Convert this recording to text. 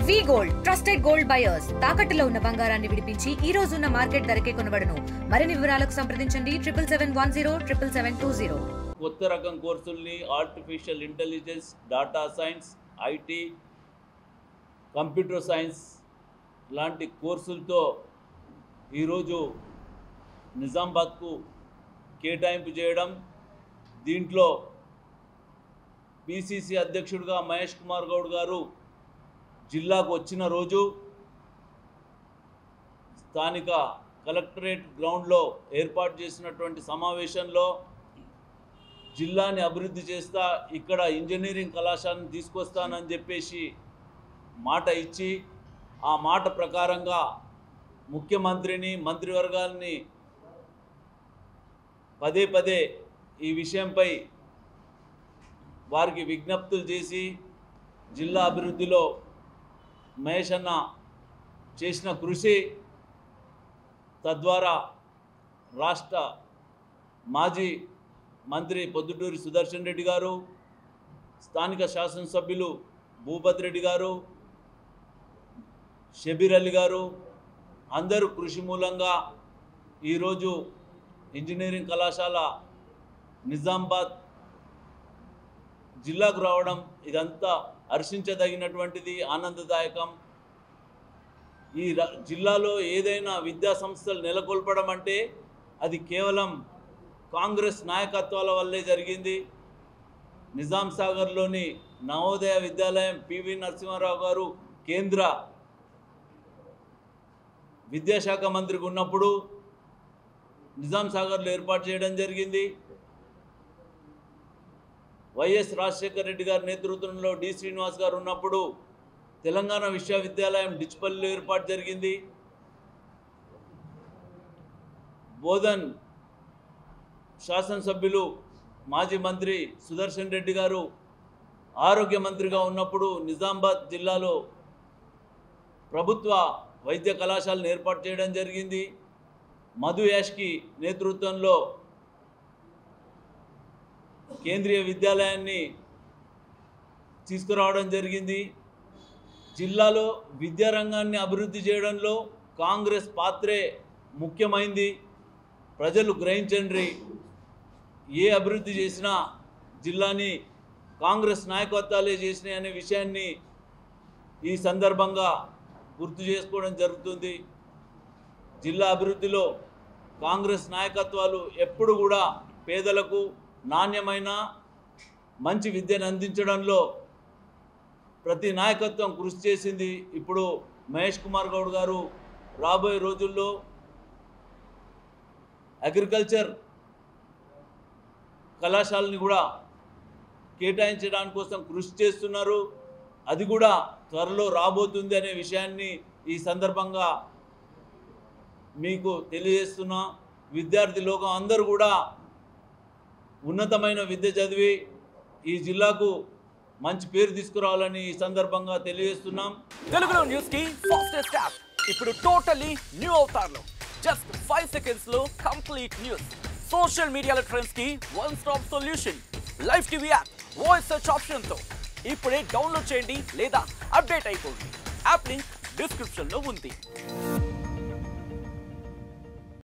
వి gold trusted gold buyers తాకట్టులో ఉన్న బంగారాన్ని విడిపించి ఈ రోజు ఉన్న మార్కెట్ ధరకే కొనబడును. మరిన్ని వివరాలకు సంప్రదించండి 77107720. కొత్త రకం కోర్సుల్ని artificial intelligence, data science, IT, computer science లాంటి కోర్సులతో ఈరోజు నిజామాబాద్కు కేటాయింపు చేయడం, దీంట్లో పిసిసి అధ్యక్షుడిగా మహేష్ కుమార్ గౌడ్ గారు జిల్లాకు వచ్చిన రోజు స్థానిక కలెక్టరేట్ గ్రౌండ్లో ఏర్పాటు చేసినటువంటి సమావేశంలో జిల్లాని అభివృద్ధి చేస్తా, ఇక్కడ ఇంజనీరింగ్ కళాశాలను తీసుకొస్తానని చెప్పేసి మాట ఇచ్చి ఆ మాట ప్రకారంగా ముఖ్యమంత్రిని, మంత్రివర్గాల్ని పదే పదే ఈ విషయంపై వారికి విజ్ఞప్తులు చేసి జిల్లా అభివృద్ధిలో మహేష్ అన్న చేసిన కృషి, తద్వారా రాష్ట్ర మాజీ మంత్రి పొద్దుటూరి సుదర్శన్ రెడ్డి గారు, స్థానిక శాసనసభ్యులు భూపత్ రెడ్డి గారు, షబీర్ అలీ గారు అందరూ కృషి మూలంగా ఈరోజు ఇంజనీరింగ్ కళాశాల నిజామాబాద్ జిల్లాకు రావడం ఇదంతా హర్షించదగినటువంటిది, ఆనందదాయకం. ఈ జిల్లాలో ఏదైనా విద్యా సంస్థలు నెలకొల్పడం అంటే అది కేవలం కాంగ్రెస్ నాయకత్వాల వల్లే జరిగింది. నిజాం సాగర్లోని నవోదయ విద్యాలయం పివి నరసింహారావు గారు కేంద్ర విద్యాశాఖ మంత్రిగా ఉన్నప్పుడు నిజాం సాగర్లో ఏర్పాటు చేయడం జరిగింది. వైఎస్ రాజశేఖర రెడ్డి గారి నేతృత్వంలో డి శ్రీనివాస్ గారు ఉన్నప్పుడు తెలంగాణ విశ్వవిద్యాలయం డిచ్పల్లిలో ఏర్పాటు జరిగింది. బోధన్ శాసనసభ్యులు మాజీ మంత్రి సుదర్శన్ రెడ్డి గారు ఆరోగ్య మంత్రిగా ఉన్నప్పుడు నిజామాబాద్ జిల్లాలో ప్రభుత్వ వైద్య కళాశాలను ఏర్పాటు చేయడం జరిగింది. మధు యాష్కి నేతృత్వంలో కేంద్రీయ విద్యాలయాన్ని తీసుకురావడం జరిగింది. జిల్లాలో విద్యారంగాన్ని అభివృద్ధి చేయడంలో కాంగ్రెస్ పాత్రే ముఖ్యమైంది. ప్రజలు గ్రహించండి, ఏ అభివృద్ధి చేసినా జిల్లాని కాంగ్రెస్ నాయకత్వాలే చేసినాయి అనే విషయాన్ని ఈ సందర్భంగా గుర్తు చేసుకోవడం జరుగుతుంది. జిల్లా అభివృద్ధిలో కాంగ్రెస్ నాయకత్వాలు ఎప్పుడు కూడా పేదలకు నాణ్యమైన మంచి విద్యను అందించడంలో ప్రతి నాయకత్వం కృషి చేసింది. ఇప్పుడు మహేష్ కుమార్ గౌడ్ గారు రాబోయే రోజుల్లో అగ్రికల్చర్ కళాశాలని కూడా కేటాయించడానికి కోసం కృషి చేస్తున్నారు. అది కూడా త్వరలో రాబోతుంది అనే విషయాన్ని ఈ సందర్భంగా మీకు తెలియజేస్తున్నా. విద్యార్థి లోకం అందరూ కూడా ఉన్నతమైన విద్య చదివి ఈ జిల్లాకు మంచి పేరు తీసుకురావాలని ఈ సందర్భంగా తెలియజేస్తున్నాం. తెలుగులో న్యూస్ కి ఫాస్టెస్ట్ యాప్ ఇప్పుడు టోటల్లీ న్యూ అవతార్లో జస్ట్ 5 సెకండ్స్ లో కంప్లీట్ న్యూస్, సోషల్ మీడియాలో ట్రెండ్స్ కి one stop solution, live TV app, voice search option తో ఇప్పుడే డౌన్లోడ్ చేయండి లేదా అప్డేట్ అయిపోండి. యాప్ లింక్ డిస్క్రిప్షన్ లో ఉంది.